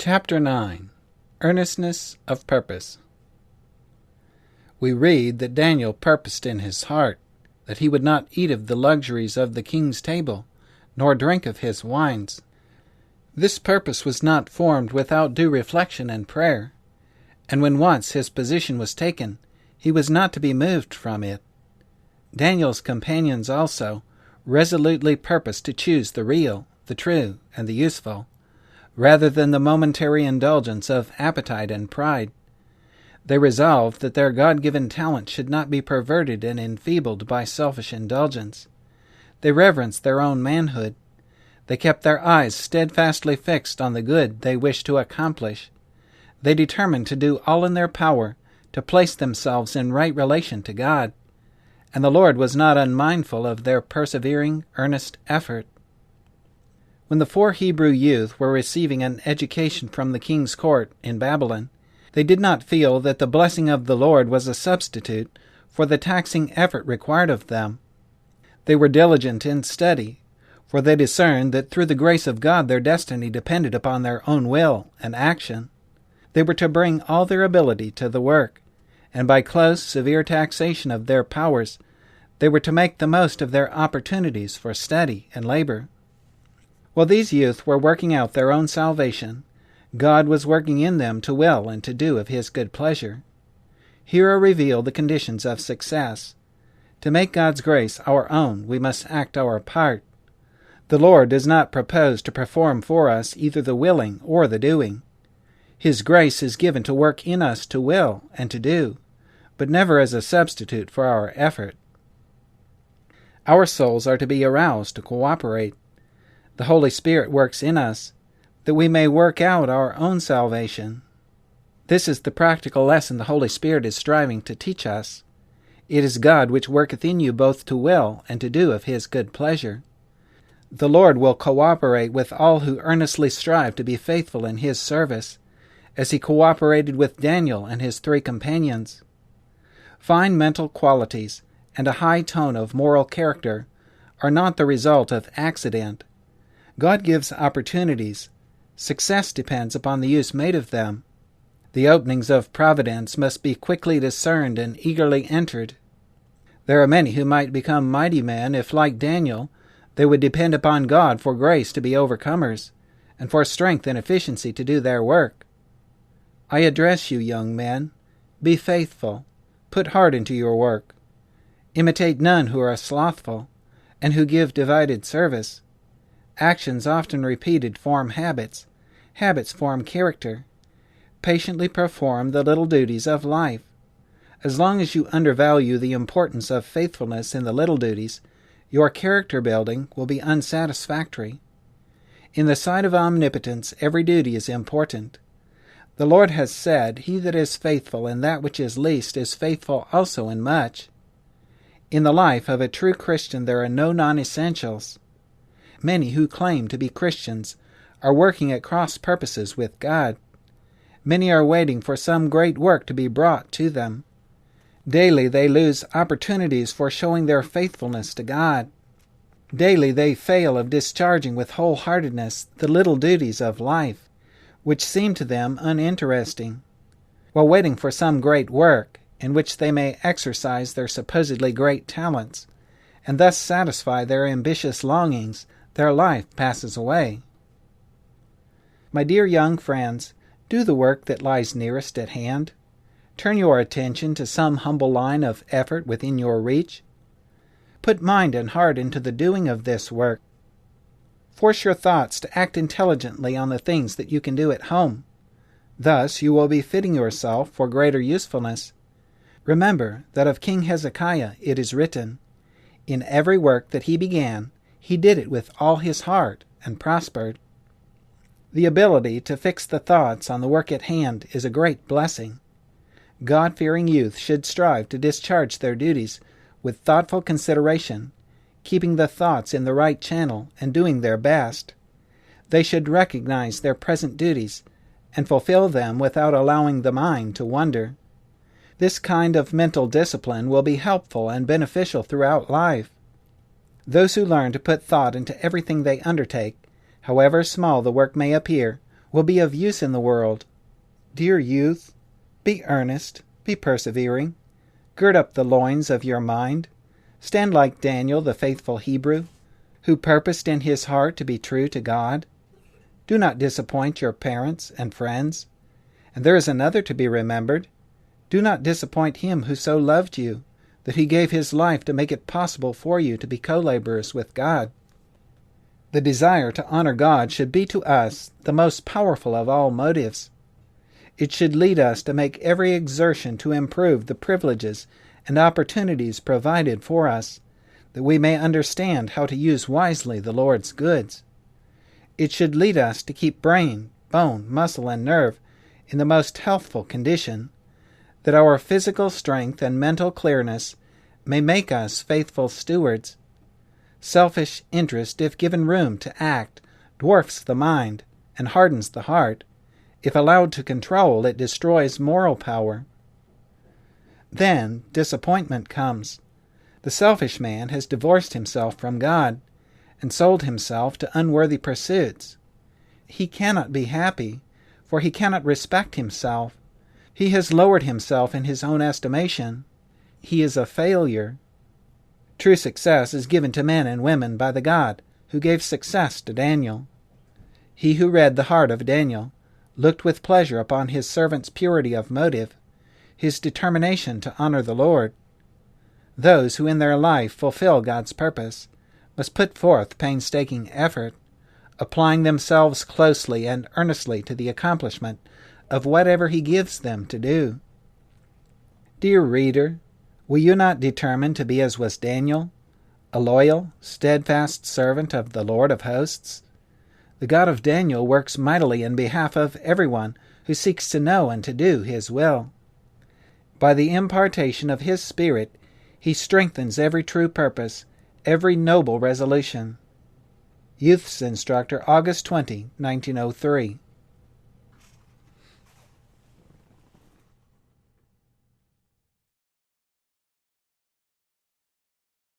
Chapter 9. Earnestness of Purpose. We read that Daniel purposed in his heart that he would not eat of the luxuries of the king's table, nor drink of his wines. This purpose was not formed without due reflection and prayer, and when once his position was taken, he was not to be moved from it. Daniel's companions also resolutely purposed to choose the real, the true, and the useful, rather than the momentary indulgence of appetite and pride. They resolved that their God-given talent should not be perverted and enfeebled by selfish indulgence. They reverenced their own manhood. They kept their eyes steadfastly fixed on the good they wished to accomplish. They determined to do all in their power to place themselves in right relation to God, and the Lord was not unmindful of their persevering, earnest effort. When the 4 Hebrew youth were receiving an education from the king's court in Babylon, they did not feel that the blessing of the Lord was a substitute for the taxing effort required of them. They were diligent in study, for they discerned that through the grace of God their destiny depended upon their own will and action. They were to bring all their ability to the work, and by close, severe taxation of their powers, they were to make the most of their opportunities for study and labor. While these youth were working out their own salvation, God was working in them to will and to do of His good pleasure. Here are revealed the conditions of success. To make God's grace our own, we must act our part. The Lord does not propose to perform for us either the willing or the doing. His grace is given to work in us to will and to do, but never as a substitute for our effort. Our souls are to be aroused to cooperate. The Holy Spirit works in us, that we may work out our own salvation. This is the practical lesson the Holy Spirit is striving to teach us. It is God which worketh in you both to will and to do of His good pleasure. The Lord will cooperate with all who earnestly strive to be faithful in His service, as He cooperated with Daniel and his 3 companions. Fine mental qualities and a high tone of moral character are not the result of accident. God gives opportunities. Success depends upon the use made of them. The openings of providence must be quickly discerned and eagerly entered. There are many who might become mighty men if, like Daniel, they would depend upon God for grace to be overcomers, and for strength and efficiency to do their work. I address you, young men, be faithful, put heart into your work. Imitate none who are slothful, and who give divided service. Actions often repeated form habits. Habits form character. Patiently perform the little duties of life. As long as you undervalue the importance of faithfulness in the little duties, your character building will be unsatisfactory. In the sight of omnipotence, every duty is important. The Lord has said, "He that is faithful in that which is least is faithful also in much." In the life of a true Christian there are no non-essentials. Many who claim to be Christians are working at cross purposes with God. Many are waiting for some great work to be brought to them. Daily they lose opportunities for showing their faithfulness to God. Daily they fail of discharging with wholeheartedness the little duties of life, which seem to them uninteresting. While waiting for some great work, in which they may exercise their supposedly great talents, and thus satisfy their ambitious longings, their life passes away. My dear young friends, do the work that lies nearest at hand. Turn your attention to some humble line of effort within your reach. Put mind and heart into the doing of this work. Force your thoughts to act intelligently on the things that you can do at home. Thus you will be fitting yourself for greater usefulness. Remember that of King Hezekiah it is written, "In every work that he began, he did it with all his heart, and prospered." The ability to fix the thoughts on the work at hand is a great blessing. God-fearing youth should strive to discharge their duties with thoughtful consideration, keeping the thoughts in the right channel and doing their best. They should recognize their present duties and fulfill them without allowing the mind to wander. This kind of mental discipline will be helpful and beneficial throughout life. Those who learn to put thought into everything they undertake, however small the work may appear, will be of use in the world. Dear youth, be earnest, be persevering. Gird up the loins of your mind. Stand like Daniel, the faithful Hebrew, who purposed in his heart to be true to God. Do not disappoint your parents and friends. And there is another to be remembered. Do not disappoint him who so loved you, that he gave his life to make it possible for you to be co-laborers with God. The desire to honor God should be to us the most powerful of all motives. It should lead us to make every exertion to improve the privileges and opportunities provided for us, that we may understand how to use wisely the Lord's goods. It should lead us to keep brain, bone, muscle, and nerve in the most healthful condition, that our physical strength and mental clearness may make us faithful stewards. Selfish interest, if given room to act, dwarfs the mind and hardens the heart. If allowed to control, it destroys moral power. Then disappointment comes. The selfish man has divorced himself from God and sold himself to unworthy pursuits. He cannot be happy, for he cannot respect himself. He has lowered himself in his own estimation. He is a failure. True success is given to men and women by the God who gave success to Daniel. He who read the heart of Daniel looked with pleasure upon his servant's purity of motive, his determination to honor the Lord. Those who in their life fulfill God's purpose must put forth painstaking effort, applying themselves closely and earnestly to the accomplishment of whatever he gives them to do. Dear reader, will you not determine to be as was Daniel, a loyal, steadfast servant of the Lord of hosts? The God of Daniel works mightily in behalf of everyone who seeks to know and to do his will. By the impartation of his Spirit, he strengthens every true purpose, every noble resolution. Youth's Instructor, August 20, 1903.